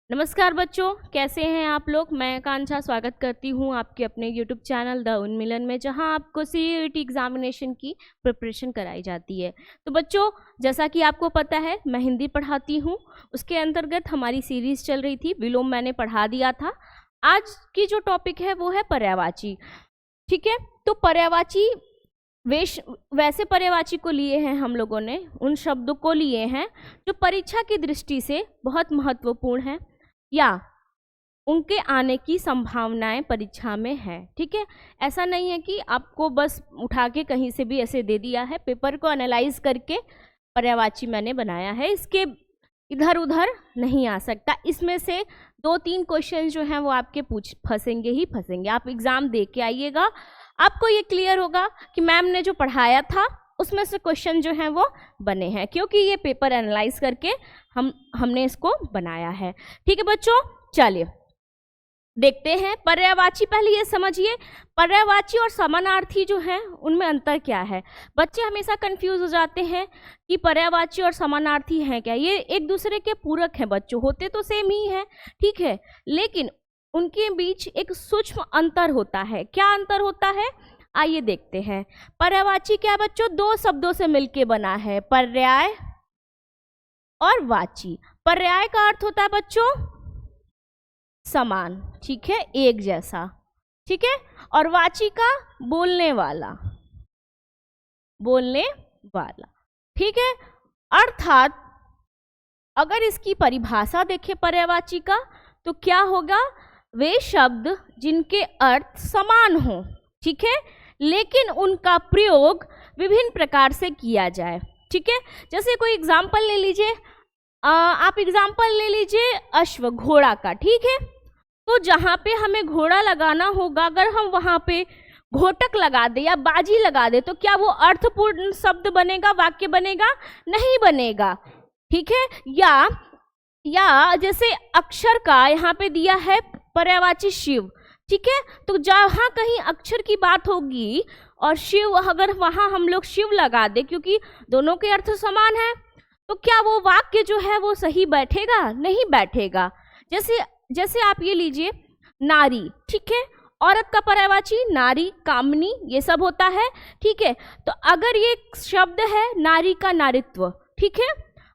नमस्कार बच्चों, कैसे हैं आप लोग। मैं कांक्षा स्वागत करती हूं आपके अपने यूट्यूब चैनल द उन्मिलन में, जहां आपको सीईटी एग्जामिनेशन की प्रिपरेशन कराई जाती है। तो बच्चों, जैसा कि आपको पता है, मैं हिंदी पढ़ाती हूं। उसके अंतर्गत हमारी सीरीज़ चल रही थी, विलोम मैंने पढ़ा दिया था। आज की जो टॉपिक है वो है पर्यायवाची। ठीक है, तो पर्यायवाची वैसे पर्यायवाची को लिए हैं हम लोगों ने, उन शब्दों को लिए हैं जो परीक्षा की दृष्टि से बहुत महत्वपूर्ण हैं या उनके आने की संभावनाएं परीक्षा में है। ठीक है, ऐसा नहीं है कि आपको बस उठा के कहीं से भी ऐसे दे दिया है। पेपर को एनालाइज करके पर्यायवाची मैंने बनाया है, इसके इधर उधर नहीं आ सकता। इसमें से 2-3 क्वेश्चन जो हैं वो आपके फंसेंगे ही फंसेंगे। आप एग्ज़ाम दे के आइएगा, आपको ये क्लियर होगा कि मैम ने जो पढ़ाया था उसमें से क्वेश्चन जो हैं वो बने हैं, क्योंकि ये पेपर एनालाइज करके हमने इसको बनाया है। ठीक है बच्चों, चलिए देखते हैं पर्यायवाची। पहले ये समझिए, पर्यायवाची और समानार्थी जो हैं उनमें अंतर क्या है। बच्चे हमेशा कंफ्यूज हो जाते हैं कि पर्यायवाची और समानार्थी हैं क्या। ये एक दूसरे के पूरक हैं बच्चों, होते तो सेम ही हैं, ठीक है, लेकिन उनके बीच एक सूक्ष्म अंतर होता है। क्या अंतर होता है, आइए देखते हैं। पर्यायवाची क्या है बच्चों, 2 शब्दों से मिलके बना है, पर्याय और वाची। पर्याय का अर्थ होता है बच्चों समान, ठीक है, एक जैसा, ठीक है, और वाची का बोलने वाला, ठीक है। अर्थात अगर इसकी परिभाषा देखें पर्यायवाची का, तो क्या होगा, वे शब्द जिनके अर्थ समान हो, ठीक है, लेकिन उनका प्रयोग विभिन्न प्रकार से किया जाए। ठीक है, जैसे कोई एग्जाम्पल ले लीजिए, आप एग्जाम्पल ले लीजिए अश्व, घोड़ा का, ठीक है। तो जहाँ पे हमें घोड़ा लगाना होगा, अगर हम वहाँ पे घोटक लगा दे या बाजी लगा दे, तो क्या वो अर्थपूर्ण शब्द बनेगा, वाक्य बनेगा? नहीं बनेगा, ठीक है। या जैसे अक्षर का यहाँ पे दिया है पर्यायवाची शिव, ठीक है, तो जहाँ कहीं अक्षर की बात होगी और शिव, अगर वहाँ हम लोग शिव लगा दे, क्योंकि दोनों के अर्थ समान है, तो क्या वो वाक्य जो है वो सही बैठेगा? नहीं बैठेगा। जैसे आप ये लीजिए नारी, ठीक है, औरत का पर्यायवाची नारी, कामनी, ये सब होता है, ठीक है। तो अगर ये शब्द है नारी का नारित्व, ठीक है,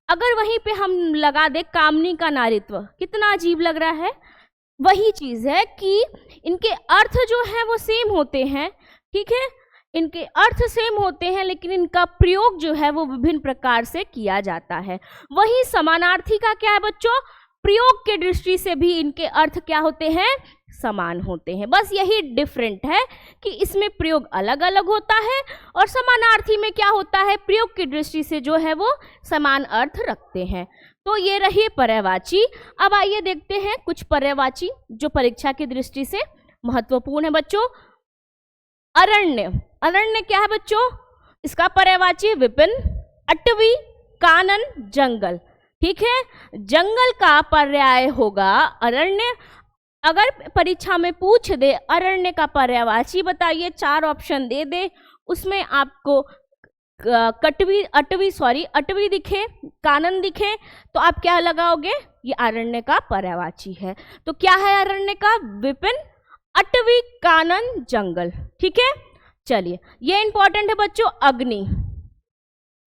अगर वहीं पे हम लगा दे कामनी का नारित्व, कितना अजीब लग रहा है। वही चीज है कि इनके अर्थ जो है वो सेम होते हैं, ठीक है, इनके अर्थ सेम होते हैं, लेकिन इनका प्रयोग जो है वो विभिन्न प्रकार से किया जाता है। वही समानार्थी का क्या है बच्चों, प्रयोग के दृष्टि से भी इनके अर्थ क्या होते हैं, समान होते हैं। बस यही डिफरेंट है कि इसमें प्रयोग अलग अलग होता है और समानार्थी में क्या होता है, प्रयोग की दृष्टि से जो है वो समान अर्थ रखते हैं। तो ये रही पर्यायवाची। अब आइए देखते हैं कुछ पर्यायवाची जो परीक्षा की दृष्टि से महत्वपूर्ण है बच्चों। अरण्य क्या है बच्चों, इसका पर्यायवाची विपिन, अटवी, कानन, जंगल, ठीक है। जंगल का पर्याय होगा अरण्य। अगर परीक्षा में पूछ दे अरण्य का पर्यायवाची बताइए, 4 ऑप्शन दे दे, उसमें आपको अटवी दिखे, कानन दिखे, तो आप क्या लगाओगे, ये अरण्य का पर्यायवाची है। तो क्या है अरण्य का, विपिन, अटवी, कानन, जंगल, ठीक है। चलिए, ये इंपॉर्टेंट है बच्चों। अग्नि,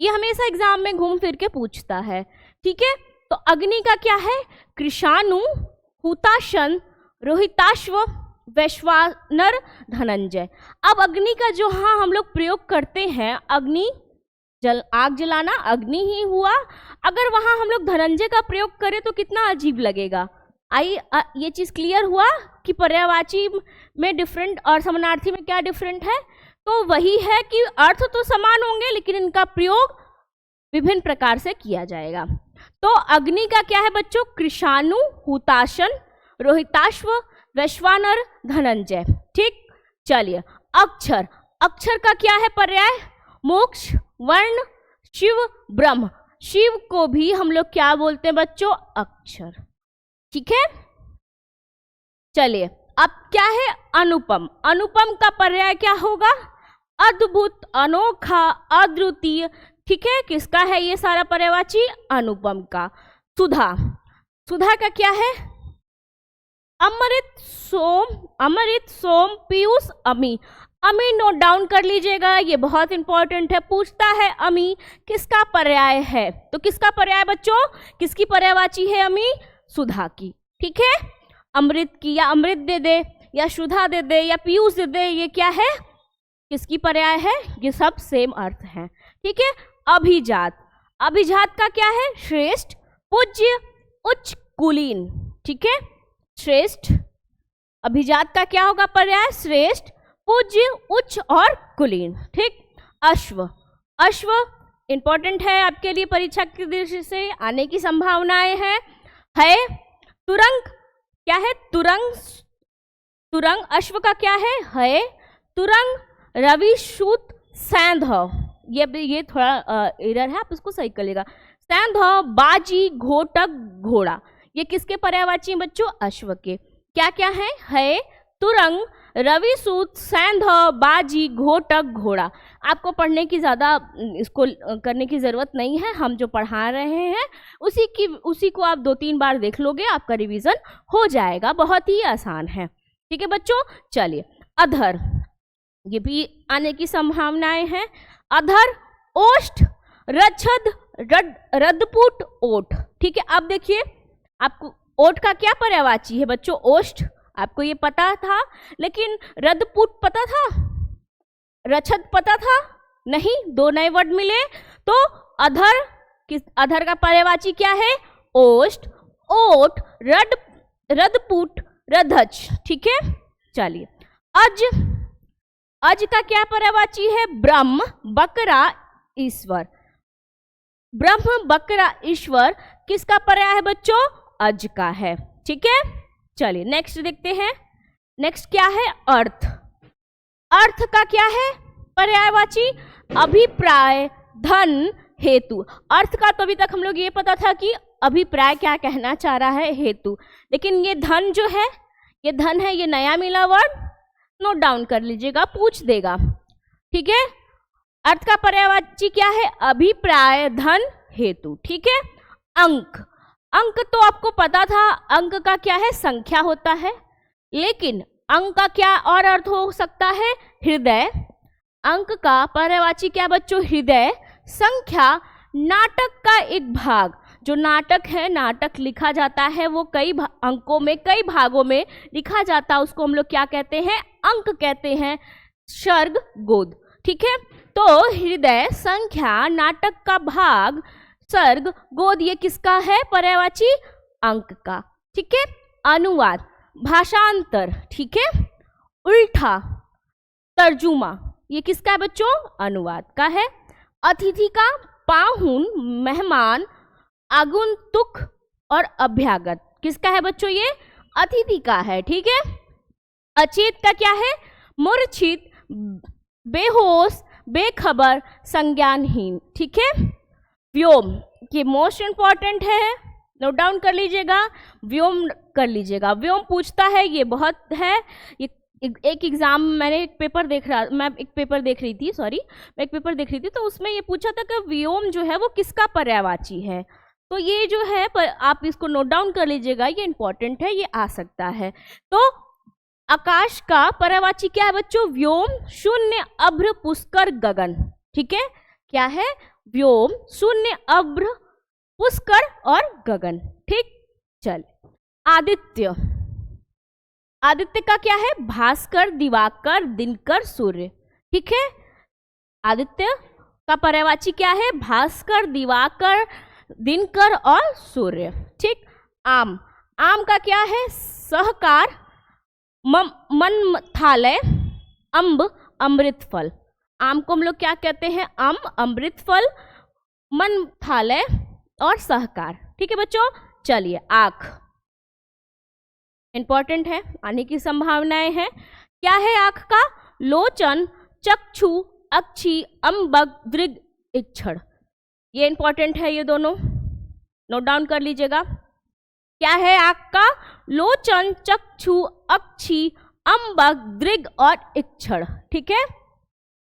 ये हमेशा एग्जाम में घूम फिर के पूछता है, ठीक है। तो अग्नि का क्या है, कृषाणु, हुताशन, रोहिताश्व, वैश्वानर, धनंजय। अब अग्नि का जो हम लोग प्रयोग करते हैं, अग्नि आग जलाना, अग्नि ही हुआ। अगर वहां हम लोग धनंजय का प्रयोग करें तो कितना अजीब लगेगा। ये चीज क्लियर हुआ कि पर्यायवाची में डिफरेंट और समानार्थी में क्या डिफरेंट है। तो वही है कि अर्थ तो समान होंगे, लेकिन इनका प्रयोग विभिन्न प्रकार से किया जाएगा। तो अग्नि का क्या है बच्चों, कृषाणु, हुताशन, रोहिताश्व, वैश्वानर, धनंजय, ठीक। चलिए, अक्षर का क्या है पर्याय, मोक्ष, वर्ण, शिव, ब्रह्म। शिव को भी हम लोग क्या बोलते हैं बच्चों, अक्षर, ठीक है। चलिए, अब क्या है अनुपम का पर्याय क्या होगा, अद्भुत, अनोखा, अद्वितीय, ठीक है। किसका है ये सारा पर्यायवाची, अनुपम का। सुधा का क्या है, अमृत सोम पीयूष अमी। अमी नोट डाउन कर लीजिएगा, ये बहुत इंपॉर्टेंट है। पूछता है अमी किसका पर्याय है, तो किसका पर्याय बच्चों, किसकी पर्यायवाची है अमी, सुधा की। ठीक है, अमृत की, या अमृत दे दे या सुधा दे दे या पीयूष दे दे, ये क्या है, किसकी पर्याय है, ये सब सेम अर्थ है। ठीक है, अभिजात, अभिजात का क्या है, श्रेष्ठ, पूज्य, उच्च, कुलीन। ठीक है, श्रेष्ठ, अभिजात का क्या होगा पर्याय, श्रेष्ठ, पूज्य, उच्च और कुलीन। ठीक, अश्व, अश्व इंपॉर्टेंट है आपके लिए, परीक्षा की दृष्टि से आने की संभावनाएं हैं। है तुरंग, क्या है, तुरंग, तुरंग अश्व का क्या है तुरंग, रवि, सूत, सैंधव, ये थोड़ा एरर है, आप इसको सही करिएगा। सैंधव, बाजी, घोटक, घोड़ा, ये किसके पर्यायवाची हैं बच्चों, अश्व के। क्या क्या है तुरंग, रवि, सूत, सैंधव, बाजी, घोटक, घोड़ा। आपको पढ़ने की ज़्यादा इसको करने की ज़रूरत नहीं है, हम जो पढ़ा रहे हैं उसी को आप 2-3 बार देख लोगे, आपका रिवीजन हो जाएगा, बहुत ही आसान है। ठीक है बच्चों, चलिए अधर, ये भी आने की संभावनाएं हैं। अधर, ओष्ठ, रच्छद, रदपुट, ओठ। ठीक है, अब देखिए आपको ओठ का क्या पर्यायवाची है बच्चों, ओष्ठ, आपको ये पता था, लेकिन रदपुट पता था, रच्छद पता था नहीं, 2 नए वर्ड मिले। तो अधर, किस अधर का पर्यायवाची क्या है, ओष्ठ, ओठ, रदपुट, रधज। ठीक है, चलिए अज, अज का क्या पर्यायवाची है, ब्रह्म, बकरा, ईश्वर। ब्रह्म, बकरा, ईश्वर किसका पर्याय है बच्चों, अज का है। ठीक है, चलिए नेक्स्ट देखते हैं। नेक्स्ट क्या है, अर्थ, अर्थ का क्या है पर्यायवाची, अभिप्राय, धन, हेतु। अर्थ का तो अभी तक हम लोग ये पता था कि अभिप्राय क्या कहना चाह रहा है, हेतु, लेकिन ये धन जो है, ये धन है, ये नया मिला वर्ड, नोट डाउन कर लीजिएगा, पूछ देगा। ठीक है, अर्थ का पर्यायवाची क्या है, अभिप्राय, धन, हेतु। ठीक है, अंक, अंक तो आपको पता था, अंक का क्या है, संख्या होता है, लेकिन अंक का क्या और अर्थ हो सकता है, हृदय। अंक का पर्यायवाची क्या बच्चों, हृदय, संख्या, नाटक का एक भाग, जो नाटक है, नाटक लिखा जाता है, वो कई अंकों में, कई भागों में लिखा जाता है, उसको हम लोग क्या कहते हैं, अंक कहते हैं, सर्ग, गोद। ठीक है, तो हृदय, संख्या, नाटक का भाग, सर्ग, गोद, ये किसका है पर्यायवाची, अंक का। ठीक है, अनुवाद, भाषांतर। ठीक है, उल्टा, तर्जुमा, ये किसका है बच्चों, अनुवाद का है। अतिथि का पाहुन, मेहमान, आगंतुक और अभ्यागत, किसका है बच्चों, ये अतिथि का है। ठीक है, अचेत का क्या है, मूर्छित, बेहोश, बेखबर, संज्ञानहीन। ठीक है, व्योम, ये मोस्ट इंपॉर्टेंट है, नोट डाउन कर लीजिएगा, व्योम कर लीजिएगा। व्योम पूछता है, ये बहुत है, ये एक एग्जाम, मैंने एक पेपर देख रही थी, तो उसमें ये पूछा था कि व्योम जो है वो किसका पर्यायवाची है। तो ये जो है आप इसको नोट डाउन कर लीजिएगा, ये इंपॉर्टेंट है, ये आ सकता है। तो आकाश का पर्यायवाची क्या है बच्चों, व्योम, शून्य, अभ्र, पुष्कर, गगन। ठीक है, क्या है, व्योम, शून्य, अभ्र, पुष्कर और गगन। ठीक, चल आदित्य, आदित्य का क्या है, भास्कर, दिवाकर, दिनकर, सूर्य। ठीक है, आदित्य का पर्यायवाची क्या है, भास्कर, दिवाकर, दिनकर और सूर्य। ठीक, आम, आम का क्या है, सहकार, मनमथालय, अम्ब, अमृत फल। आम को हम लोग क्या कहते हैं, अमृत फल, मनमथालय और सहकार। ठीक है बच्चों, चलिए आँख, इंपॉर्टेंट है, आने की संभावनाएं हैं। क्या है आँख का, लोचन, चक्षु, अक्षी, अम्बक, दृग, इक्षण। ये इंपॉर्टेंट है, ये दोनों नोट डाउन कर लीजिएगा। क्या है आँख का, लोचन, चक्षु, अक्षी, अम्बक, दृग और इक्षण। ठीक है,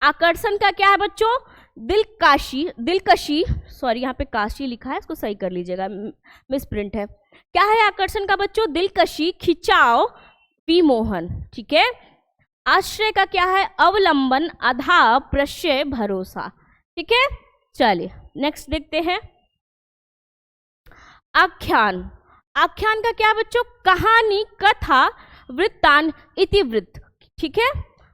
आकर्षण का क्या है बच्चों, दिलकशी, सॉरी यहाँ पे काशी लिखा है, इसको सही कर लीजिएगा, मिसप्रिंट है। क्या है आकर्षण का बच्चों? दिलकशी, खिंचाव, विमोहन। ठीक है। आश्रय का क्या है? अवलंबन, आधार, प्रश्रय, भरोसा। ठीक है। चलिए नेक्स्ट देखते हैं। आख्यान। आख्यान का क्या बच्चों? कहानी, कथा, वृत्तांत, इतिवृत्त। ठीक है।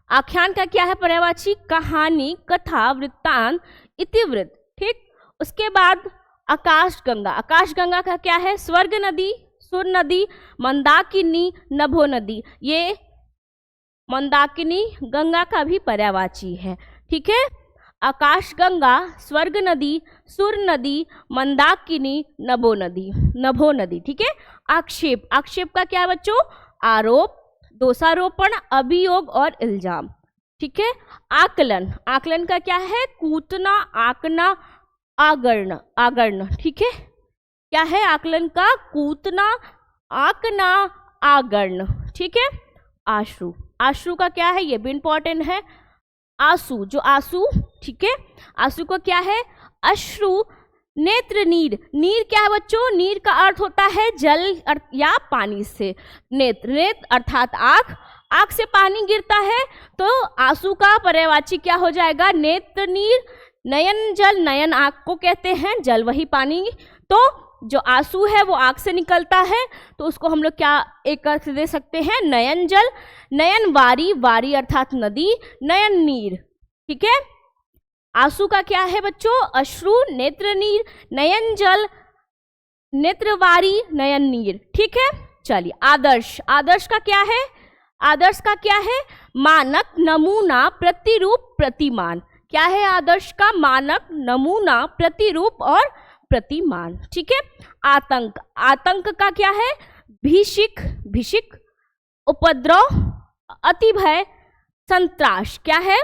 आख्यान का क्या है पर्यायवाची? कहानी, कथा, वृत्तांत, इतिवृत्त। ठीक। उसके बाद आकाशगंगा। आकाशगंगा का क्या है? स्वर्ग नदी, सुर नदी, मंदाकिनी, नभो नदी। ये मंदाकिनी गंगा का भी पर्यायवाची है। ठीक है। आकाशगंगा, स्वर्ग नदी, सुर नदी, मंदाकिनी, नभो नदी। ठीक है। आक्षेप। आक्षेप का क्या है बच्चों? आरोप, दोषारोपण, अभियोग और इल्जाम। ठीक है। आकलन। आकलन का क्या है? कूटना, आंकना, आगर्ण। ठीक है। क्या है आकलन का? कूटना, आंकना, आगर्ण। ठीक है। आश्रु। आश्रु का क्या है? ये भी इंपॉर्टेंट है। आंसू, जो आंसू। ठीक है। आंसू को क्या है? अश्रु, नेत्र, नीर। नीर क्या है बच्चों? नीर का अर्थ होता है जल या पानी से। नेत्र, नेत्र अर्थात आँख। आँख से पानी गिरता है तो आंसू का पर्यायवाची क्या हो जाएगा? नेत्र, नीर। नयन जल, नयन आँख को कहते हैं, जल वही पानी। तो जो आंसू है वो आँख से निकलता है तो उसको हम लोग क्या एक अर्थ दे सकते हैं? नयन जल। नयन वारी, वारी अर्थात नदी। नयन नीर। ठीक है। आंसू का क्या है बच्चों? अश्रु, नेत्र, नीर, नयन जल, नेत्रवारी, नयन नीर। ठीक है। चलिए आदर्श। आदर्श का क्या है? आदर्श का क्या है? मानक, नमूना, प्रतिरूप, प्रतिमान। क्या है आदर्श का? मानक, नमूना, प्रतिरूप और प्रतिमान। ठीक है। आतंक। आतंक का क्या है? भीषिक, भीषिक, उपद्रव, अतिभय, संत्राश। क्या है?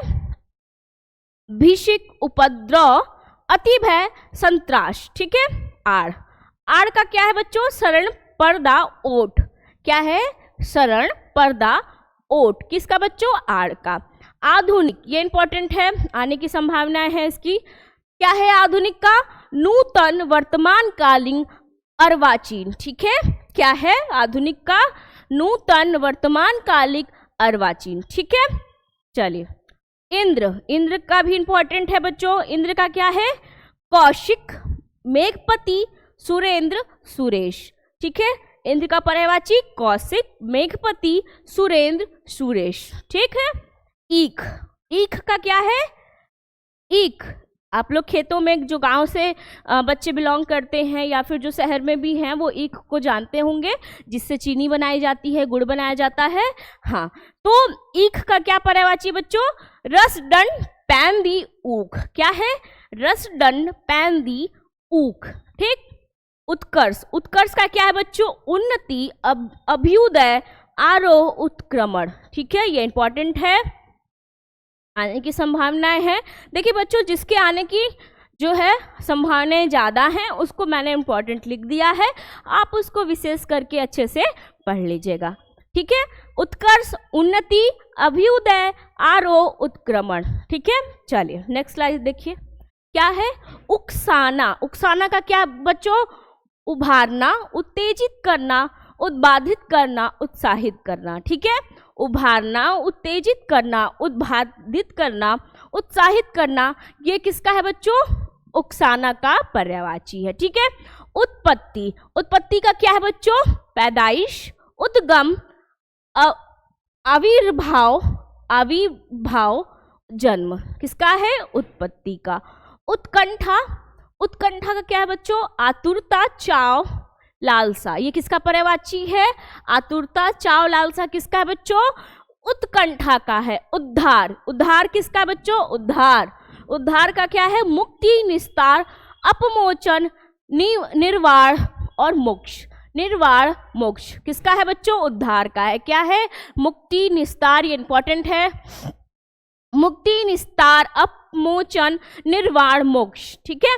भीषिक, उपद्रव, अतिभय, संत्राश। ठीक है। आड़। आड़ का क्या है बच्चों? शरण, पर्दा, ओट। क्या है? शरण, पर्दा, ओट। किसका बच्चों? आड़ का। आधुनिक, ये इंपॉर्टेंट है, आने की संभावनाएं है इसकी। क्या है आधुनिक का? नूतन, वर्तमान कालीन, अर्वाचीन। ठीक है। क्या है आधुनिक का? नूतन, वर्तमान कालिक, अर्वाचीन। ठीक है। चलिए इंद्र। इंद्र का भी इंपॉर्टेंट है बच्चों। इंद्र का क्या है? कौशिक, मेघपति, सुरेंद्र, सुरेश। ठीक है। इंद्र का पर्यायवाची कौशिक, मेघपति, सुरेंद्र, सुरेश। ठीक है। ईख। ईख का क्या है? ईख आप लोग खेतों में जो गांव से बच्चे बिलोंग करते हैं या फिर जो शहर में भी हैं वो ईख को जानते होंगे, जिससे चीनी बनाई जाती है, गुड़ बनाया जाता है। हाँ, तो ईख का क्या पर्यायवाची बच्चों? रस दंड पैन दी ऊख। क्या है? रस दंड पैन दी ऊख। ठीक। उत्कर्ष। उत्कर्ष का क्या है बच्चों? उन्नति, अभ्युदय, आरोह, उत्क्रमण। ठीक है, ये इंपॉर्टेंट है, आने की संभावनाएं हैं। देखिए बच्चों, जिसके आने की जो है संभावनाएं ज़्यादा हैं उसको मैंने इम्पोर्टेंट लिख दिया है, आप उसको विशेष करके अच्छे से पढ़ लीजिएगा। ठीक है। उत्कर्ष, उन्नति, अभ्युदय, आरोह, उत्क्रमण। ठीक है। चलिए नेक्स्ट स्लाइड देखिए, क्या है? उकसाना। उकसाना का क्या बच्चों? उभारना, उत्तेजित करना, उद्बाधित करना, उत्साहित करना। ठीक है। उभारना, उत्तेजित करना, उद्बाधित करना, उत्साहित करना, ये किसका है बच्चों? उकसाना का पर्यायवाची है। ठीक है। उत्पत्ति। उत्पत्ति का क्या है बच्चों? पैदाइश, उद्गम, आविर्भाव, आविर्भाव, जन्म। किसका है? उत्पत्ति का। उत्कंठा। उत्कंठा का क्या है बच्चों? आतुरता, चाव, लालसा। ये किसका पर्यायवाची है? आतुरता, चाव, लालसा किसका है बच्चों? उत्कंठा का है। उद्धार। उद्धार किसका बच्चों? उद्धार। उद्धार का क्या है? मुक्ति, निस्तार, अपमोचन, निर्वाण और मोक्ष। निर्वाण, मोक्ष किसका है बच्चों? उद्धार का है। क्या है? मुक्ति, निस्तार, ये इंपॉर्टेंट है। मुक्ति, निस्तार, अपमोचन, निर्वाण, मोक्ष। ठीक है।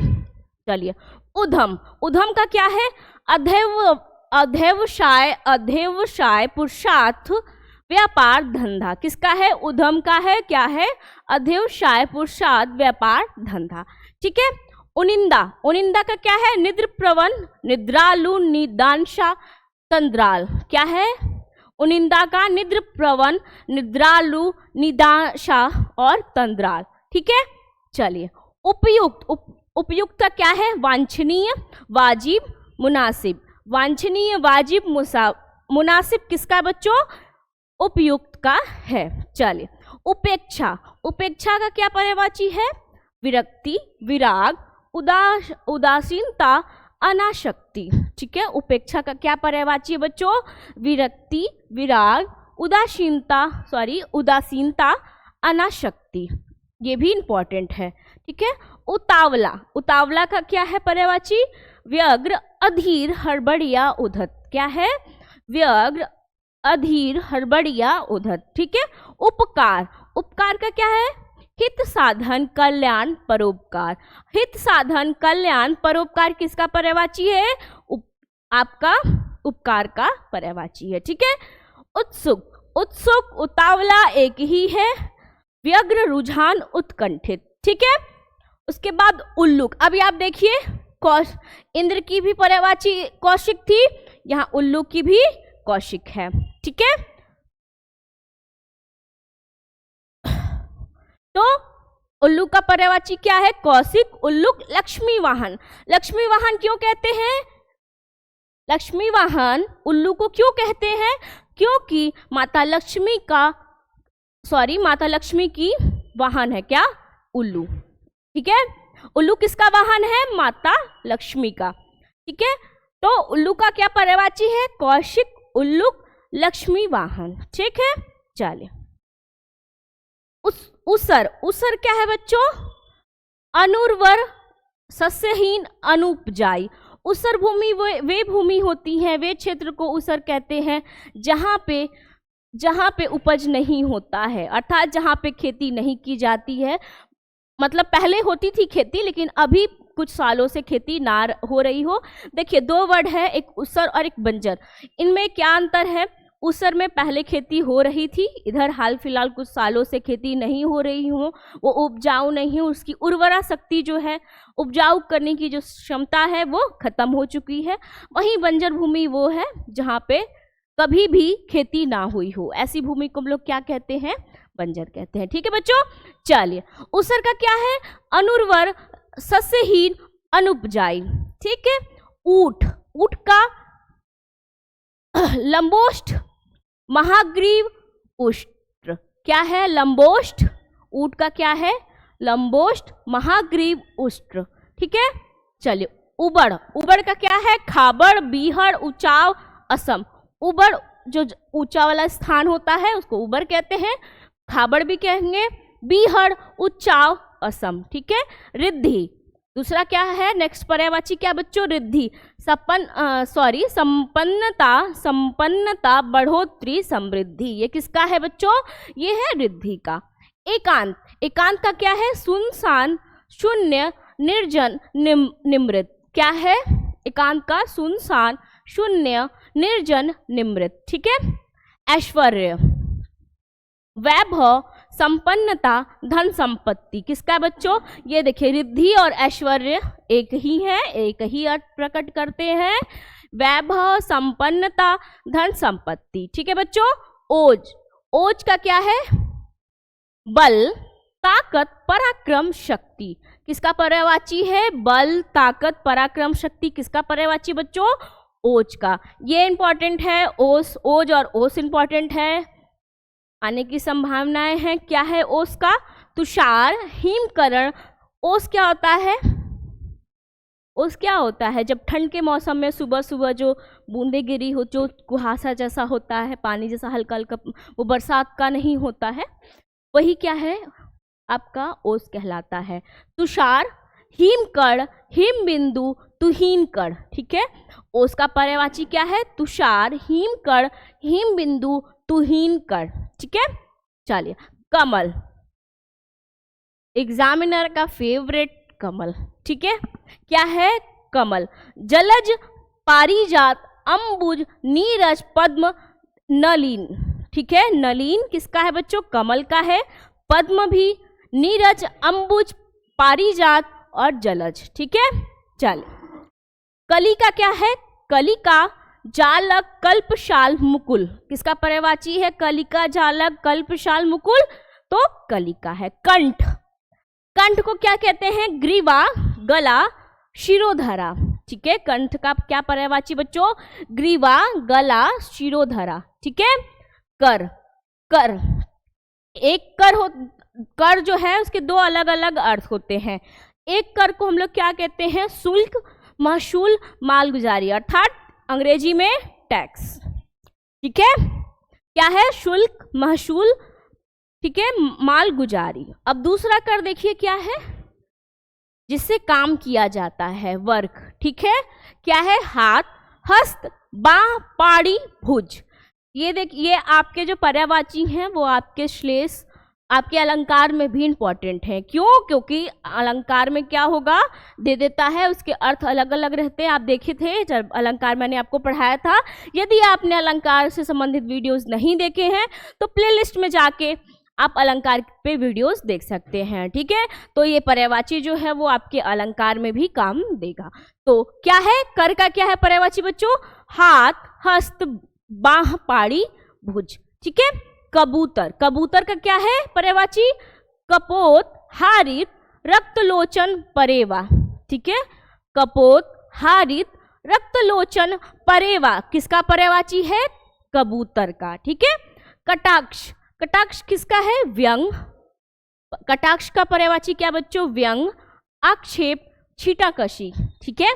चलिए उधम। उधम का क्या है? अध्यवसाय, अध्यवसाय, पुरुषार्थ, व्यापार, धंधा। किसका है? उधम का है। क्या है? अध्यवसाय, पुरुषार्थ, व्यापार, धंधा। ठीक है। उनिंदा, उनिंदा का क्या है? निद्र प्रवन, निद्रालु, निदांशा, तंद्राल। क्या है? उनिंदा का निद्र प्रवन, निद्रालु, निदांशा और तंद्राल। ठीक है, चलिए। उपयुक्त, उपयुक्त का क्या है? वांछनीय, वाजिब, मुनासिब। वांछनीय, वाजिब, मुनासिब किसका बच्चों? उपयुक्त का है। चलिए। उपेक्षा, उपेक्षा का क्या पर्यायवाची है? विरक्ति, विराग, उदासीनता, अनासक्ति। ठीक है, उपेक्षा का क्या पर्यायवाची है बच्चों? विरक्ति, विराग, उदासीनता, अनासक्ति। ये भी इंपॉर्टेंट है। ठीक है। उतावला, उतावला का क्या है पर्यायवाची? व्यग्र, अधीर, हड़बड़िया, उद्धत। क्या है? व्यग्र, अधीर, हड़बड़िया, उद्धत। ठीक है। उपकार, उपकार का क्या है? हित साधन, कल्याण, परोपकार। हित साधन, कल्याण, परोपकार किसका पर्यायवाची है? आपका उपकार का पर्यायवाची है। ठीक है। उत्सुक, उत्सुक, उतावला एक ही है। व्यग्र, रुझान, उत्कंठित। ठीक है। उसके बाद उल्लुक। अभी आप देखिए, इंद्र की भी पर्यायवाची कौशिक थी, यहाँ उल्लू की भी कौशिक है। ठीक है। तो उल्लू का पर्यायवाची क्या है? कौशिक, उल्लुक, लक्ष्मी वाहन। लक्ष्मी वाहन क्यों कहते हैं? लक्ष्मी वाहन उल्लू को क्यों कहते हैं? क्योंकि माता लक्ष्मी की वाहन है क्या? उल्लू। ठीक है। उल्लू किसका वाहन है? माता लक्ष्मी का। ठीक है। तो उल्लू का क्या पर्यायवाची है? कौशिक, उल्लुक, लक्ष्मी वाहन। ठीक है। चलिए। उसर, उसर क्या है बच्चों? अनुर्वर, सस्यहीन, अनुपजाई। उसर भूमि वे भूमि होती हैं, वे क्षेत्र को उसर कहते हैं जहाँ पे उपज नहीं होता है, अर्थात जहाँ पे खेती नहीं की जाती है। मतलब पहले होती थी खेती, लेकिन अभी कुछ सालों से खेती ना हो रही हो। देखिए, दो वर्ड है, एक उसर और एक बंजर। इनमें क्या अंतर है? उसर में पहले खेती हो रही थी, इधर हाल फिलहाल कुछ सालों से खेती नहीं हो रही हो, वो उपजाऊ नहीं हो, उसकी उर्वरा शक्ति जो है, उपजाऊ करने की जो क्षमता है वो खत्म हो चुकी है। वहीं बंजर भूमि वो है जहाँ पे कभी भी खेती ना हुई हो, ऐसी भूमि को हम लोग क्या कहते हैं? बंजर कहते हैं। ठीक है बच्चों। चलिए। उसर का क्या है? अनुर्वर, सस्यहीन, अनुपजाई। ठीक है। ऊंट, ऊंट का लंबोष्ठ, महाग्रीव, उष्ट्र। क्या है? लंबोष्ठ। ऊंट का क्या है? लंबोष्ठ, महाग्रीव, उष्ट्र। ठीक है। चलिए। उबड़, उबड़ का क्या है? खाबड़, बीहड़, उचाव, असम। उबड़ जो ऊंचा वाला स्थान होता है उसको उबड़ कहते हैं, खाबड़ भी कहेंगे, बीहड़, उचाव, असम। ठीक है। रिद्धि, दूसरा क्या है? नेक्स्ट पर्यायवाची क्या बच्चों? रिद्धि। संपन्नता, संपन्नता, बढ़ोतरी, समृद्धि। ये किसका है बच्चों? ये है रिद्धि का। एकांत, एकांत का क्या है? सुनसान, शून्य, निर्जन, निमृत। क्या है? एकांत का सुनसान, शून्य, निर्जन, निमृत। ठीक है। ऐश्वर्य, वैभव, संपन्नता, धन संपत्ति। किसका बच्चों? ये देखिए, रिद्धि और ऐश्वर्य एक ही है, एक ही अर्थ प्रकट करते हैं। वैभव, संपन्नता, धन संपत्ति। ठीक है बच्चों। ओज, ओज का क्या है? बल, ताकत, पराक्रम, शक्ति। किसका पर्यायवाची है? बल, ताकत, पराक्रम, शक्ति। किसका पर्यायवाची बच्चों? ओज का। ये इंपॉर्टेंट है। ओस, ओज और ओस इंपॉर्टेंट है, आने की संभावनाएं हैं। क्या है ओस का? तुषार, हिमकरण। ओस क्या होता है? ओस क्या होता है? जब ठंड के मौसम में सुबह सुबह जो बूंदे गिरी हो, जो कुहासा जैसा होता है, पानी जैसा हल्का हल्का, वो बरसात का नहीं होता है, वही क्या है? आपका ओस कहलाता है। तुषार, हिमकण, हिमबिंदु, तुहीनकण। ठीक है। ओस का पर्यायवाची क्या है? तुषार, हिमकण, हिमबिंदु, तुहीनकण। ठीक है। चलिए। कमल, एग्जामिनर का फेवरेट कमल। ठीक है। क्या है? कमल। जलज, पारिजात, अंबुज, नीरज, पद्म, नलीन। ठीक है। नलीन किसका है बच्चों? कमल का है। पद्म भी, नीरज, अंबुज, पारिजात और जलज। ठीक है, चल। कली का क्या है? कलिका, जालक, कल्पशाल, मुकुल। किसका पर्यायवाची है? कलिका, जालक, कल्पशाल, मुकुल, तो कलिका है। कंठ, कंठ को क्या कहते हैं? ग्रीवा, गला, शिरोधरा। ठीक है, कंठ का क्या पर्यायवाची बच्चों? ग्रीवा, गला, शिरोधरा। ठीक है। कर, कर, एक कर जो है उसके दो अलग अलग अर्थ होते हैं। एक कर को हम लोग क्या कहते हैं? शुल्क, महसूल, मालगुजारी, अर्थात अंग्रेजी में टैक्स। ठीक है, क्या है? शुल्क, महसूल, ठीक है, मालगुजारी। अब दूसरा कर देखिए क्या है? जिससे काम किया जाता है, वर्क। ठीक है, क्या है? हाथ, हस्त, बाह, पाड़ी, भुज। ये देखिए आपके जो पर्यायवाची हैं वो आपके श्लेष, आपके अलंकार में भी इंपॉर्टेंट है। क्यों? क्योंकि अलंकार में क्या होगा? दे देता है, उसके अर्थ अलग अलग रहते हैं। आप देखे थे जब अलंकार मैंने आपको पढ़ाया था। यदि आपने अलंकार से संबंधित वीडियोस नहीं देखे हैं तो प्लेलिस्ट में जाके आप अलंकार पे वीडियोस देख सकते हैं। ठीक है, तो ये पर्यायवाची जो है वो आपके अलंकार में भी काम देगा। तो क्या है? कर का क्या है पर्यायवाची बच्चों? हाथ, हस्त, बाह, पाड़ी, भुज। ठीक है। कबूतर, कबूतर का क्या है पर्यायवाची? कपोत, हारित, रक्तलोचन, परेवा। ठीक है, कपोत, हारित, रक्तलोचन, परेवा किसका पर्यायवाची है? कबूतर का। ठीक है। कटाक्ष, कटाक्ष किसका है? व्यंग। कटाक्ष का पर्यायवाची क्या बच्चों? व्यंग, आक्षेप, छीटाकशी। ठीक है।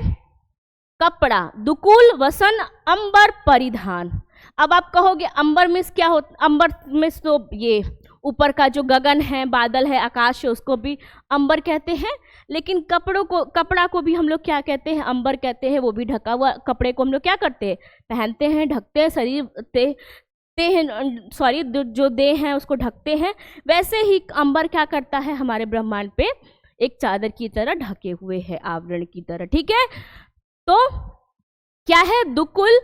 कपड़ा, दुकुल, वसन, अंबर, परिधान। अब आप कहोगे अंबर में क्या होता? अंबर में तो ये ऊपर का जो गगन है, बादल है, आकाश है, उसको भी अंबर कहते हैं। लेकिन कपड़ा को भी हम लोग क्या कहते हैं? अंबर कहते हैं। वो भी ढका हुआ कपड़े को हम लोग क्या करते हैं? पहनते हैं, ढकते हैं, शरीर सॉरी जो देह हैं उसको ढकते हैं। वैसे ही अंबर क्या करता है? हमारे ब्रह्मांड पे एक चादर की तरह ढके हुए है, आवरण की तरह। ठीक है, तो क्या है? दुकुल,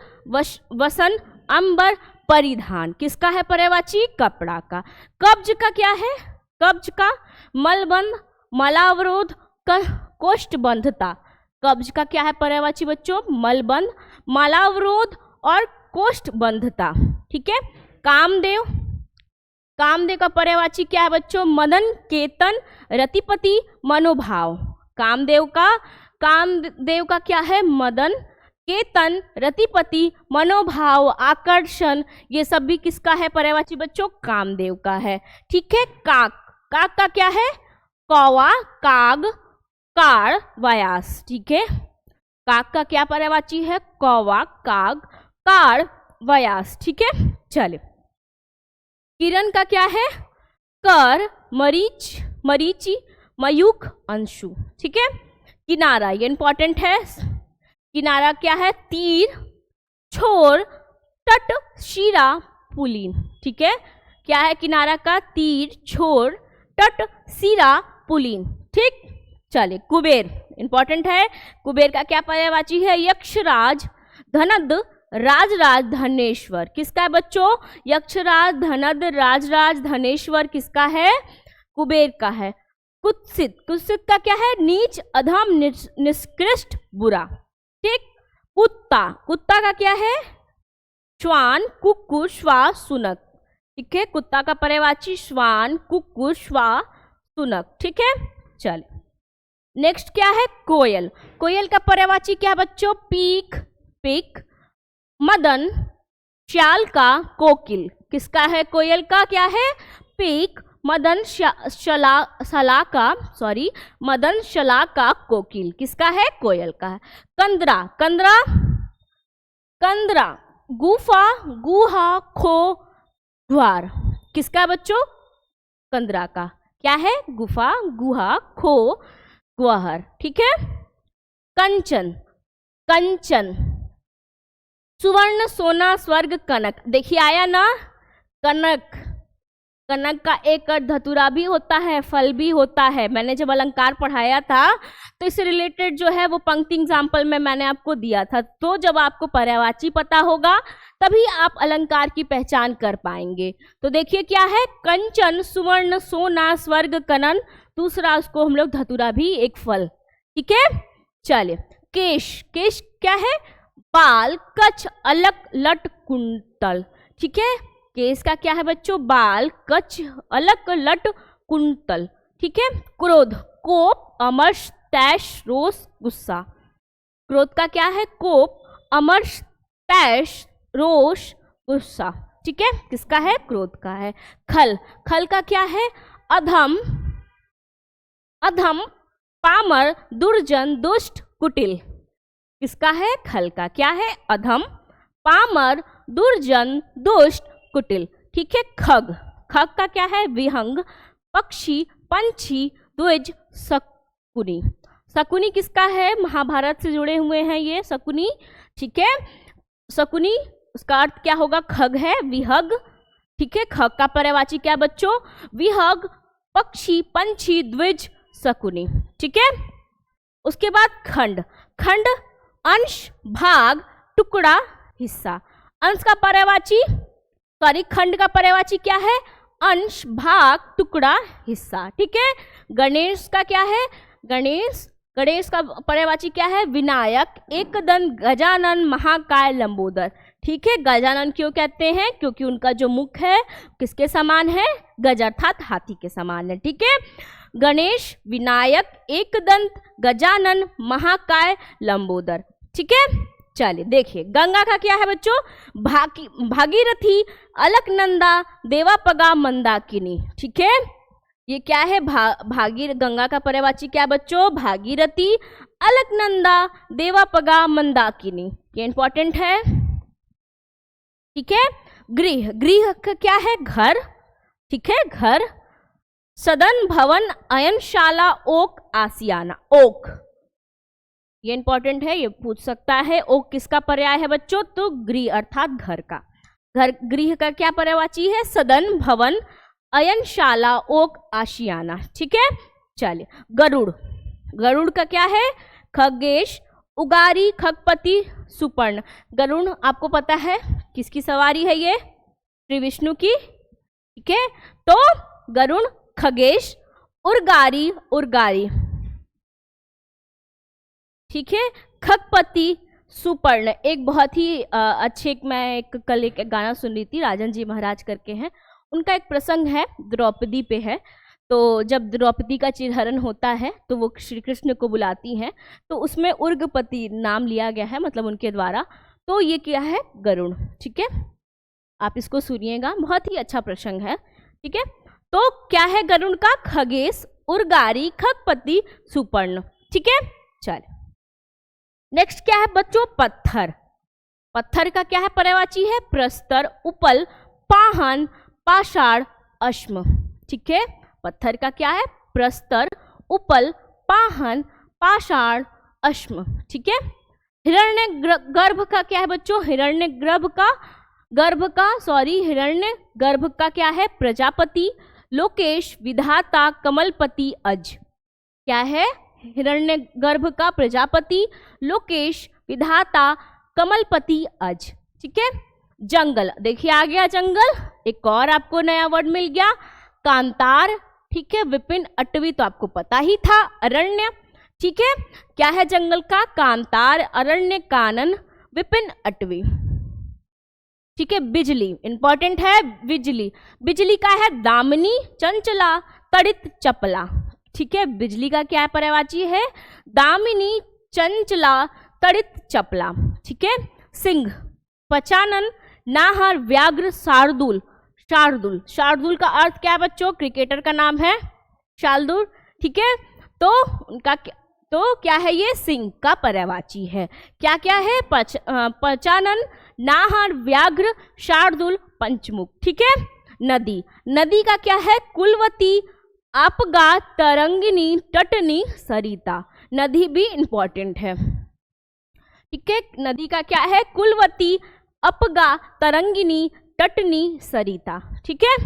वसन, अंबर, परिधान किसका है पर्यायवाची? कपड़ा का। कब्ज का क्या है? कब्ज का मलबंध, मलावरोध, कोष्ठबंधता। कब्ज का क्या है पर्यायवाची बच्चों? मलबंध, मलावरोध और कोष्ठबंधता। ठीक है। कामदेव, कामदेव का पर्यायवाची क्या है बच्चों? मदन, केतन, रतिपति, मनोभाव। कामदेव का क्या है? मदन, केतन, रतिपति, मनोभाव, आकर्षण, ये सब भी किसका है पर्यायवाची बच्चों? कामदेव का है। ठीक है। काक, काक का क्या है? कौवा, काग, कार, व्यास। ठीक है, काक का क्या पर्यायवाची है? कौवा, काग, कार, व्यास। ठीक है, चले। किरण का क्या है? कर, मरीच, मरीचि, मयूख, अंशु। ठीक है। किनारा, ये इंपॉर्टेंट है। किनारा क्या है? तीर, छोर, तट, शिरा, पुलीन। ठीक है, क्या है किनारा का? तीर, छोर, तट, सिरा, पुलीन। ठीक, चलिए। कुबेर इंपॉर्टेंट है। कुबेर का क्या पर्यायवाची है? यक्षराज, धनद, राजराज, धनेश्वर। किसका है बच्चों? यक्षराज, धनद, राजराज, धनेश्वर किसका है? कुबेर का है। कुत्सित, कुत्सित का क्या है? नीच, अधम, निष्कृष्ट, बुरा। ठीक। कुत्ता, कुत्ता का क्या है? श्वान, कुक्कुर, श्वा, सुनक। ठीक है, कुत्ता का पर्यायवाची श्वान, कुक्कुर, श्वा, सुनक। ठीक है, चलिए। नेक्स्ट क्या है? कोयल। कोयल का पर्यायवाची क्या बच्चों? पीक, पिक, मदन, श्याल का, कोकिल। किसका है? कोयल का क्या है? पीक, मदन, शला का, सॉरी, मदन, शला का, कोकिल। किसका है? कोयल का है। कंदरा, कंदरा, कंदरा, गुफा, गुहा, खो, द्वार। किसका है बच्चों? कंदरा का। क्या है? गुफा, गुहा, खो, ग्वाहर। ठीक है। कंचन, कंचन, सुवर्ण, सोना, स्वर्ग, कनक। देखिए आया ना, कनक। कनक का एक अर्थ धतुरा भी होता है, फल भी होता है। मैंने जब अलंकार पढ़ाया था तो इससे रिलेटेड जो है वो पंक्ति एग्जाम्पल में मैंने आपको दिया था। तो जब आपको पर्यायवाची पता होगा तभी आप अलंकार की पहचान कर पाएंगे। तो देखिए क्या है? कंचन, सुवर्ण, सोना, स्वर्ग, कनन। दूसरा उसको हम लोग धतुरा भी एक फल ठीक है। चलिए, केश, केश क्या है? बाल, कच्छ, अलक, लट, कुंतल। ठीक है, केश का क्या है बच्चों? बाल, कच्छ, अलक, लट, कुंतल। ठीक है। क्रोध, कोप, अमर्ष, तैश, रोष, गुस्सा। क्रोध का क्या है? कोप, अमर्ष, तैश, रोष, गुस्सा। ठीक है, किसका है? क्रोध का है। खल, खल का क्या है? अधम, अधम, पामर, दुर्जन, दुष्ट, कुटिल। किसका है? खल का। क्या है? अधम, पामर, दुर्जन, दुष्ट, कुटिल। ठीक है। खग, खग का क्या है? विहंग, पक्षी, पंछी, द्विज, शकुनी। शकुनी किसका है? महाभारत से जुड़े हुए हैं ये शकुनी। ठीक है, शकुनी, उसका अर्थ क्या होगा? खग है, विहग। ठीक है, खग का पर्यायवाची क्या बच्चों? विहग, पक्षी, पंछी, द्विज, शकुनी। ठीक है। उसके बाद खंड, खंड अंश, भाग, टुकड़ा, हिस्सा। अंश का पर्यायवाची, सॉरी, खंड का पर्यायवाची क्या है? अंश, भाग, टुकड़ा, हिस्सा। ठीक है। गणेश का क्या है? गणेश, गणेश का पर्यायवाची क्या है? विनायक, एकदंत, गजानन, महाकाय, लंबोदर। ठीक है। गजानन क्यों कहते हैं? क्योंकि उनका जो मुख है किसके समान है? गज अर्थात हाथी के समान है। ठीक है। गणेश, विनायक, एकदंत, गजानन, महाकाय, लंबोदर। ठीक है। चलिए देखिए, गंगा का क्या है बच्चों? भागीरथी, अलकनंदा, देवापगा, मंदाकिनी। ठीक है, ये क्या है? गंगा का पर्यायवाची क्या बच्चों? भागीरथी, अलकनंदा, देवापगा, मंदाकिनी। ये इंपॉर्टेंट है। ठीक है। गृह, गृह का क्या है? घर। ठीक है, घर। सदन, भवन, अयनशाला, ओक, आसियाना। ओक, ये इंपॉर्टेंट है, ये पूछ सकता है। ओक किसका पर्याय है बच्चों? तो गृह अर्थात घर का। घर, गृह का क्या पर्यायवाची है? सदन, भवन, अयनशाला, ओक, आशियाना। ठीक है। चलिए, गरुड़, गरुड़ का क्या है? खगेश, उगारी, खगपति, सुपर्ण। गरुड़ आपको पता है किसकी सवारी है? ये श्री विष्णु की। ठीक है, तो गरुड़, खगेश, उर्गारी, उर्गारी। ठीक है। खगपति, सुपर्ण। एक बहुत ही अच्छे, मैं एक कल एक गाना सुन रही थी, राजन जी महाराज करके हैं, उनका एक प्रसंग है, द्रौपदी पे है। तो जब द्रौपदी का चिरहरण होता है तो वो श्री कृष्ण को बुलाती हैं, तो उसमें उर्गपति नाम लिया गया है, मतलब उनके द्वारा। तो ये क्या है? गरुड़। ठीक है, आप इसको सुनिएगा, बहुत ही अच्छा प्रसंग है। ठीक है, तो क्या है गरुड़ का? खगेश, उर्गारी, खगपति, सुपर्ण। ठीक है। चलिए, नेक्स्ट क्या है बच्चों? पत्थर। पत्थर का क्या है? पर्यायवाची है प्रस्तर, उपल, पाहन, पाषाण, अश्म। ठीक है, पत्थर का क्या है? प्रस्तर, उपल, पाहन, पाषाण, अश्म। ठीक है। हिरण्य गर्भ का क्या है बच्चों? हिरण्य गर्भ का क्या है? प्रजापति, लोकेश, विधाता, कमलपति, अज। क्या है? हिरण्य गर्भ का प्रजापति, लोकेश, विधाता, कमलपति, अज। ठीक है। जंगल, देखिए आ गया जंगल, एक और आपको नया वर्ड मिल गया, कांतार। ठीक है, विपिन, अटवी तो आपको पता ही था, अरण्य। ठीक है, क्या है जंगल का? कांतार, अरण्य, कानन, विपिन, अटवी। ठीक है। बिजली, इंपॉर्टेंट है, बिजली। बिजली का है दामिनी, चंचला, तड़ित, चपला। ठीक है, बिजली का क्या पर्यायवाची है? दामिनी, चंचला, तड़ित, चपला। ठीक है। सिंह, पचानन, नाहर, व्याघ्र, शार्दूल। शार्दूल, शार्दूल का अर्थ क्या है बच्चों? क्रिकेटर का नाम है शार्दूल। ठीक है, तो उनका तो क्या है? ये सिंह का पर्यायवाची है। क्या क्या है? पचानन, नाहर, व्याघ्र, शार्दूल, पंचमुख। ठीक है। नदी, नदी का क्या है? कुलवती, आपगा, तरंगिनी, तटनी, सरिता। नदी भी इंपॉर्टेंट है। ठीक है, नदी का क्या है? कुलवती, अपगा, तरंगिनी, तटनी, सरिता। ठीक है।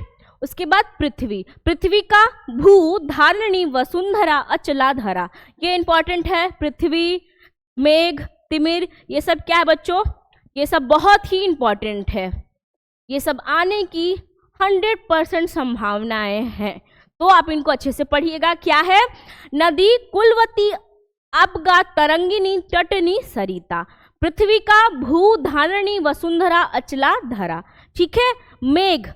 उसके बाद पृथ्वी, पृथ्वी का भू, धारणी, वसुंधरा, अचला, धरा। ये इंपॉर्टेंट है। पृथ्वी, मेघ, तिमिर, ये सब क्या है बच्चों? ये सब बहुत ही इंपॉर्टेंट है। ये सब आने की 100% संभावनाएं हैं, तो आप इनको अच्छे से पढ़िएगा। क्या है? नदी, कुलवती, आपगा तरंगिनी तटनी सरिता, पृथ्वी का भू धारणी वसुंधरा अचला धरा। ठीक है, मेघ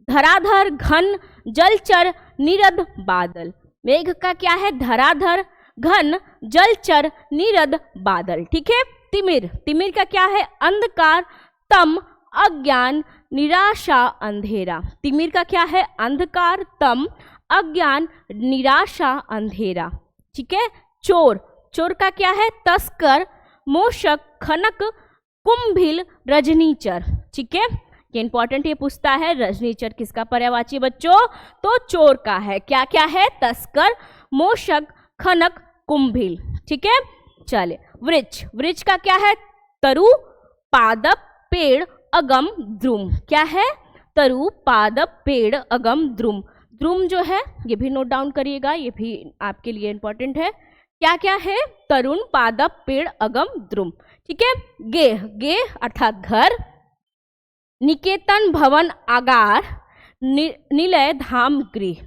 धराधर घन जलचर निरद बादल। मेघ का क्या है? धराधर घन जलचर निरद बादल। ठीक है, तिमिर, तिमिर का क्या है? अंधकार तम अज्ञान निराशा अंधेरा। तिमिर का क्या है? अंधकार तम अज्ञान निराशा अंधेरा। ठीक है, चोर, चोर का क्या है? तस्कर मोशक खनक कुंभिल रजनीचर। ठीक है, ये इंपॉर्टेंट, ये पूछता है रजनीचर किसका पर्यायवाची बच्चों? तो चोर का है। क्या क्या है? तस्कर मोशक खनक कुंभिल। ठीक है, चले वृक्ष, वृक्ष का क्या है? तरु पादप पेड़ अगम द्रुम। क्या है? तरु पादप पेड़ अगम द्रुम। द्रुम जो है ये भी नोट डाउन करिएगा, ये भी आपके लिए इंपॉर्टेंट है। क्या क्या है? तरुण पादप पेड़ अगम द्रुम। ठीक है, गेह, गेह अर्थात घर, निकेतन भवन आगार निलय धाम गृह।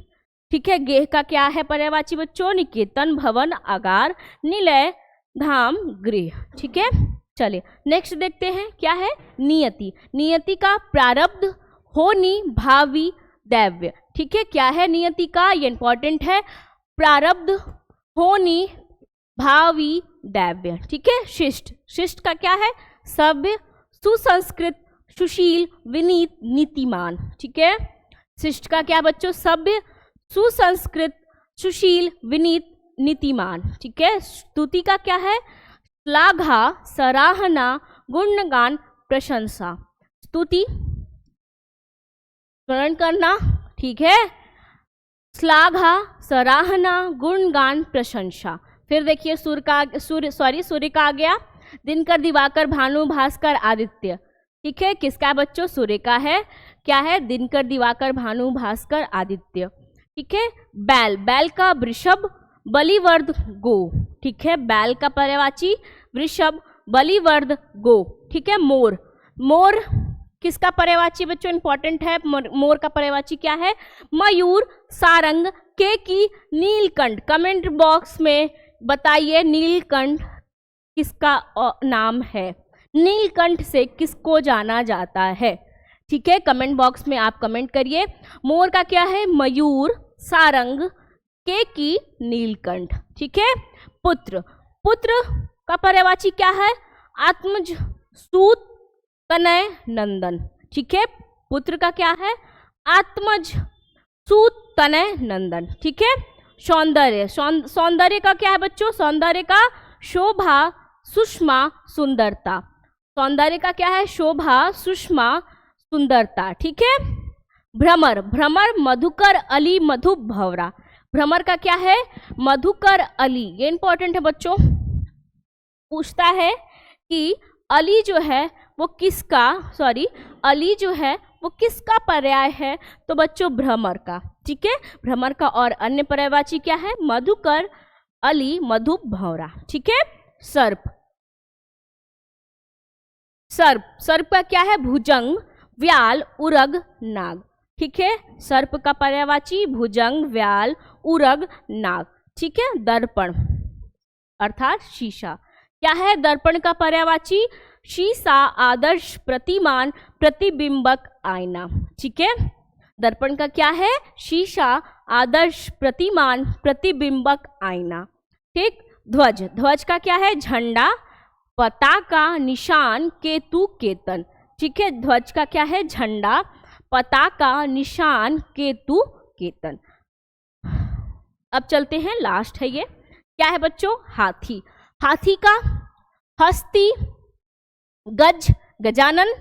ठीक है, गेह का क्या है पर्यायवाची बच्चों? निकेतन भवन आगार निलय धाम गृह। ठीक है, चलिए नेक्स्ट देखते हैं क्या है? नियति, नियति का प्रारब्ध होनी भावी दैव्य। ठीक है, क्या है नियति का? ये इंपॉर्टेंट है, प्रारब्ध होनी भावी दैव्य। ठीक है, शिष्ट, शिष्ट का क्या है? सभ्य सुसंस्कृत सुशील विनीत नीतिमान। ठीक है, शिष्ट का क्या बच्चों? सभ्य सुसंस्कृत सुशील विनीत नीतिमान। ठीक है, स्तुति का क्या है? श्लाघा सराहना गुणगान प्रशंसा। स्तुति स्मरण करना। ठीक है, श्लाघा सराहना गुणगान प्रशंसा। फिर देखिए सूर्य का आ गया, दिनकर दिवाकर भानु भास्कर आदित्य। ठीक है, किसका बच्चों? सूर्य का है। क्या है? दिनकर दिवाकर भानु भास्कर आदित्य। ठीक है, बैल, बैल का वृषभ बलिवर्द गो। ठीक है, बैल का पर्यायवाची वृषभ बलिवर्द गो। ठीक है, मोर, मोर किसका पर्यायवाची बच्चों? इंपॉर्टेंट है, मोर का पर्यायवाची क्या है? मयूर सारंग केकी नीलकंठ। कमेंट बॉक्स में बताइए नीलकंठ किसका नाम है? नीलकंठ से किसको जाना जाता है? ठीक है, कमेंट बॉक्स में आप कमेंट करिए। मोर का क्या है? मयूर सारंग केकी नीलकंठ। ठीक है, पुत्र, पुत्र का पर्यायवाची क्या है? आत्मज सूत तनय नंदन। ठीक है, पुत्र का क्या है? आत्मज सूत तनय नंदन। ठीक है, सौंदर्य, सौंदर्य का क्या है बच्चों? सौंदर्य का शोभा सुषमा सुंदरता। सौंदर्य का क्या है? शोभा सुषमा सुंदरता। ठीक है, भ्रमर, भ्रमर मधुकर अली मधु भवरा। भ्रमर का क्या है? मधुकर अली। ये इंपॉर्टेंट है बच्चों, पूछता है कि अली जो है वो किसका, अली जो है वो किसका पर्याय है? तो बच्चों भ्रमर का। ठीक है, भ्रमर का और अन्य पर्यायवाची क्या है? मधुकर अली मधु भौरा। ठीक है, सर्प, सर्प, सर्प का क्या है? भुजंग व्याल उरग नाग। ठीक है, सर्प का पर्यायवाची भुजंग व्याल उरग नाग। ठीक है, दर्पण अर्थात शीशा। क्या है दर्पण का पर्यायवाची? शीशा आदर्श प्रतिमान प्रतिबिंबक आईना। ठीक है, दर्पण का क्या है? शीशा आदर्श प्रतिमान प्रतिबिंबक आईना। ठीक, ध्वज, ध्वज का क्या है? झंडा पताका निशान केतु केतन। ठीक है, ध्वज का क्या है? झंडा पताका निशान केतु केतन। अब चलते हैं, लास्ट है ये, क्या है बच्चों? हाथी। हाथी का हस्ती गज गजानन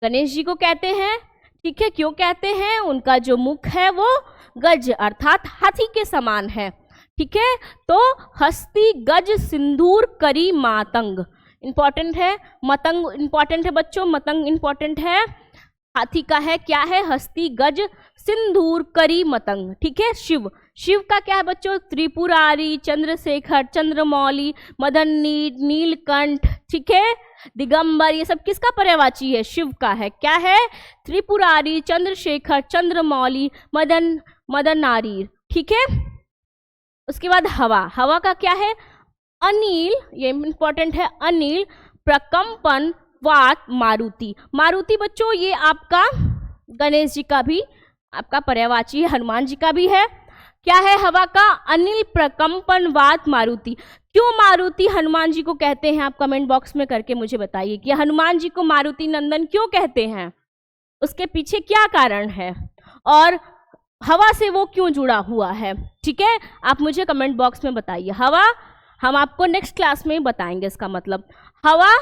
गणेश जी को कहते हैं। ठीक है, क्यों कहते हैं? उनका जो मुख है वो गज अर्थात हाथी के समान है। ठीक है, तो हस्ती गज सिंदूर करी मातंग इंपॉर्टेंट है, मतंग इंपॉर्टेंट है बच्चों, मतंग इंपॉर्टेंट है। हाथी का है क्या है? हस्ती गज सिंदूर करी मतंग। ठीक है, शिव, शिव का क्या है बच्चों? त्रिपुरारी चंद्रशेखर चंद्रमौली मदन नीलकंठ। ठीक है, दिगंबर, ये सब किसका पर्यायवाची है? शिव का है। क्या है? त्रिपुरारी चंद्रशेखर चंद्रमौली मदन नारी। ठीक है, उसके बाद हवा, हवा का क्या है? अनिल, ये इंपॉर्टेंट है, अनिल प्रकंपन वात मारुति। मारुति बच्चों ये आपका गणेश जी का भी आपका पर्यायवाची है, हनुमान जी का भी है। क्या है हवा का? अनिल प्रकंपन वात मारुति। क्यों मारुति हनुमान जी को कहते हैं? आप कमेंट बॉक्स में करके मुझे बताइए कि हनुमान जी को मारुति नंदन क्यों कहते हैं, उसके पीछे क्या कारण है और हवा से वो क्यों जुड़ा हुआ है। ठीक है, आप मुझे कमेंट बॉक्स में बताइए। हवा हम आपको नेक्स्ट क्लास में बताएंगे इसका मतलब। हवा,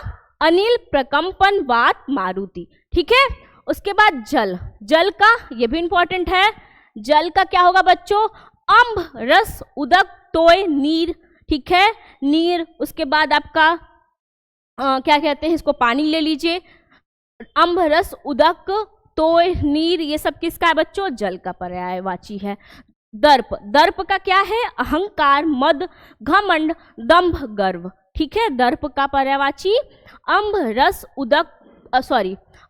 अनिल प्रकंपन वात मारुति। ठीक है, उसके बाद जल, जल का ये भी इंपॉर्टेंट है। जल का क्या होगा बच्चों? अम्भ रस उदक तोय नीर। ठीक है, नीर। उसके बाद आपका क्या कहते हैं इसको, पानी ले लीजिए। अम्भ रस उदक तोय नीर, ये सब किसका है बच्चों? जल का पर्यायवाची है। दर्प, दर्प का क्या है? अहंकार मद घमंड दंभ गर्व। ठीक है, दर्प का पर्यायवाची अम्भ रस उदक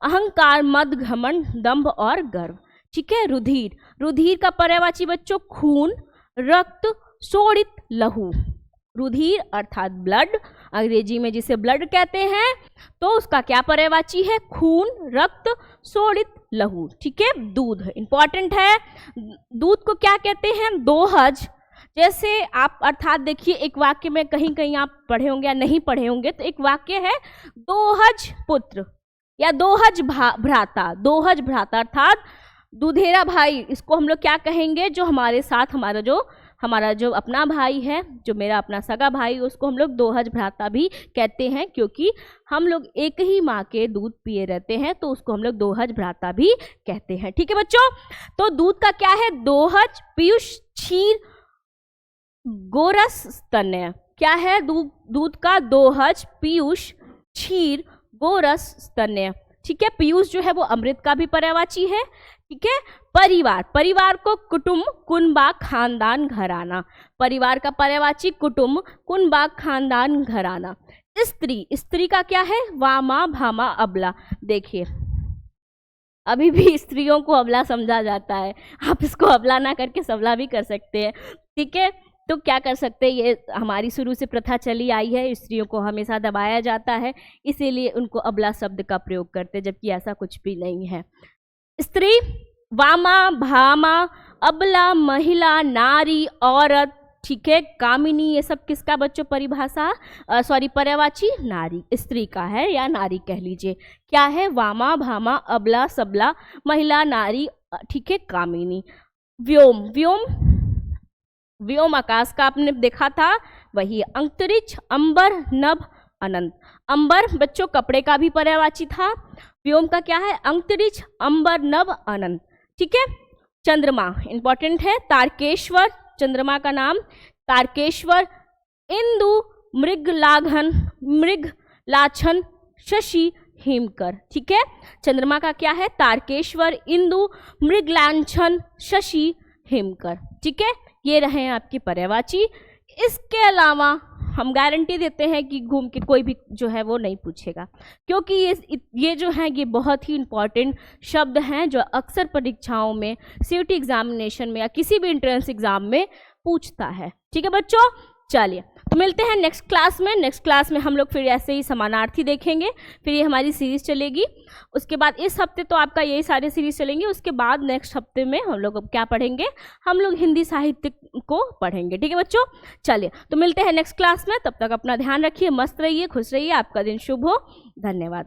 अहंकार मद घमंड दंभ और गर्व। ठीक है, रुधिर, रुधिर का पर्यायवाची बच्चों खून रक्त शोणित लहू। रुधिर अर्थात ब्लड, अंग्रेजी में जिसे ब्लड कहते हैं, तो उसका क्या पर्यायवाची है? खून रक्त शोणित लहू। ठीक है, दूध इंपॉर्टेंट है। दूध को क्या कहते हैं? दोहज। जैसे आप अर्थात देखिए एक वाक्य में कहीं कहीं आप पढ़े होंगे या नहीं पढ़े होंगे, तो एक वाक्य है दोहज पुत्र या दोहज भ्राता। दोहज भ्राता अर्थात दूधेरा भाई, इसको हम लोग क्या कहेंगे? जो हमारे साथ हमारा जो अपना भाई है, जो मेरा अपना सगा भाई, उसको हम लोग दोहज भ्राता भी कहते हैं, क्योंकि हम लोग एक ही माँ के दूध पिए रहते हैं, तो उसको हम लोग दोहज भ्राता भी कहते हैं। ठीक है बच्चों, तो दूध का क्या है? दोहज पीयूष क्षीर गोरस स्तन्य। क्या है दूध का? दोहज पीयूष क्षीर गोरस स्तन्य। ठीक है, पीयूष जो है वो अमृत का भी पर्यायवाची है। ठीक है, परिवार, परिवार को कुटुंब कुनबा खानदान घराना। परिवार का पर्यायवाची कुटुंब कुनबा खानदान घराना। स्त्री, स्त्री का क्या है? वामा भामा अबला। देखिए अभी भी स्त्रियों को अबला समझा जाता है, आप इसको अबला ना करके सबला भी कर सकते हैं। ठीक है, तो क्या कर सकते हैं, ये हमारी शुरू से प्रथा चली आई है, स्त्रियों को हमेशा दबाया जाता है, इसीलिए उनको अबला शब्द का प्रयोग करते, जबकि ऐसा कुछ भी नहीं है। स्त्री, वामा भामा अबला महिला नारी औरत। ठीक है, कामिनी, ये सब किसका बच्चों परिभाषा पर्यायवाची? नारी, स्त्री का है या नारी कह लीजिए। क्या है? वामा भामा अबला सबला महिला नारी। ठीक है, कामिनी। व्योम, व्योम व्योम आकाश का आपने देखा था, वही अंतरिक्ष अंबर नभ अनंत। अंबर बच्चों कपड़े का भी पर्यायवाची था। व्योम का क्या है? अंतरिक्ष अंबर नभ अनंत। ठीक है, चंद्रमा इंपॉर्टेंट है। तारकेश्वर, चंद्रमा का नाम तारकेश्वर। इंदु मृगलाघन मृगलाछन शशि हिमकर। ठीक है, चंद्रमा का क्या है? तारकेश्वर इंदु मृगलाछन शशि हिमकर। ठीक है, ये रहे आपकी पर्यायवाची। इसके अलावा हम गारंटी देते हैं कि घूम के कोई भी जो है वो नहीं पूछेगा, क्योंकि ये जो है ये बहुत ही इम्पॉर्टेंट शब्द हैं जो अक्सर परीक्षाओं में, सीयूटी एग्जामिनेशन में या किसी भी एंट्रेंस एग्जाम में पूछता है। ठीक है बच्चों, चलिए तो मिलते हैं नेक्स्ट क्लास में। नेक्स्ट क्लास में हम लोग फिर ऐसे ही समानार्थी देखेंगे, फिर ये हमारी सीरीज चलेगी। उसके बाद इस हफ्ते तो आपका यही सारे सीरीज चलेंगे, उसके बाद नेक्स्ट हफ्ते में हम लोग क्या पढ़ेंगे? हम लोग हिंदी साहित्य को पढ़ेंगे। ठीक है बच्चों, चलिए तो मिलते हैं नेक्स्ट क्लास में। तब तक अपना ध्यान रखिए, मस्त रहिए, खुश रहिए, आपका दिन शुभ हो। धन्यवाद।